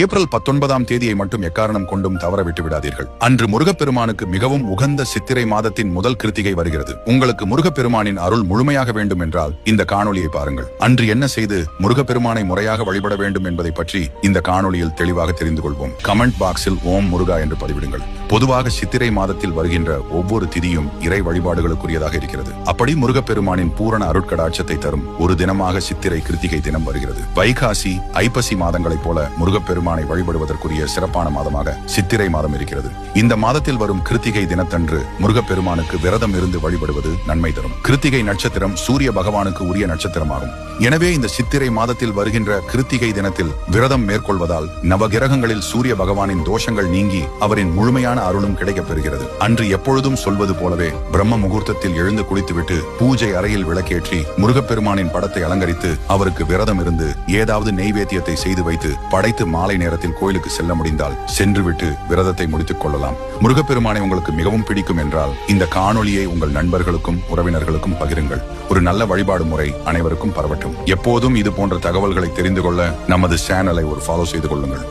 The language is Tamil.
ஏப்ரல் 19ஆம் தேதியை மட்டும் எக்காரணம் கொண்டும் தவற விட்டு விடாதீர்கள். அன்று முருகப்பெருமானுக்கு மிகவும் உகந்த சித்திரை மாதத்தின் முதல் கிருத்திகை வருகிறது. உங்களுக்கு முருகப்பெருமானின் அருள் முழுமையாக வேண்டும் என்றால் இந்த காணொலியை பாருங்கள். அன்று என்ன செய்து முருகப்பெருமானை முறையாக வழிபட வேண்டும் என்பதை பற்றி இந்த காணொலியில் தெளிவாக தெரிந்து கொள்வோம். கமெண்ட் பாக்ஸில் ஓம் முருகா என்று பதிவிடுங்கள். பொதுவாக சித்திரை மாதத்தில் வருகின்ற ஒவ்வொரு திதியும் இறை வழிபாடுகளுக்குரியதாக இருக்கிறது. அப்படி முருகப்பெருமானின் பூரண அருட்கடாட்சத்தை தரும் ஒரு தினமாக சித்திரை கிருத்திகை தினம் வருகிறது. வைகாசி ஐப்பசி மாதங்களைப் போல முருகப்பெருமானை வழிபடுவதற்குரிய சிறப்பான மாதமாக சித்திரை மாதம் இருக்கிறது. இந்த மாதத்தில் வரும் கிருத்திகை தினத்தன்று முருகப்பெருமானுக்கு விரதம் இருந்து வழிபடுவது நன்மை தரும். கிருத்திகை நட்சத்திரம் சூரிய பகவானுக்கு உரிய நட்சத்திரமாகும். எனவே இந்த சித்திரை மாதத்தில் வருகின்ற கிருத்திகை தினத்தில் விரதம் மேற்கொள்வதால் நவகிரகங்களில் சூரிய பகவானின் தோஷங்கள் நீங்கி அவரின் முழுமையான அருளும் கிடைக்கப் பெறுகிறது. அன்று எப்பொழுதும் சொல்வது போலவே பிரம்ம முகூர்த்தத்தில் எழுந்து குளித்துவிட்டு பூஜை அறையில் விளக்கேற்றி முருகப்பெருமானின் படத்தை அலங்கரித்து அவருக்கு விரதம் இருந்து ஏதாவது நெய்வேத்தியத்தை செய்து வைத்து படைத்து மாலை நேரத்தில் கோயிலுக்கு செல்ல முடிந்தால் சென்றுவிட்டு விரதத்தை முடித்துக் கொள்ளலாம். முருகப்பெருமானை உங்களுக்கு மிகவும் பிடிக்கும் என்றால் இந்த காணொலியை உங்கள் நண்பர்களுக்கும் உறவினர்களுக்கும் பகிருங்கள். ஒரு நல்ல வழிபாடு முறை அனைவருக்கும் பரவட்டும். எப்போதும் இது போன்ற தகவல்களை தெரிந்து கொள்ள நமது சேனலை ஒரு ஃபாலோ செய்து கொள்ளுங்கள்.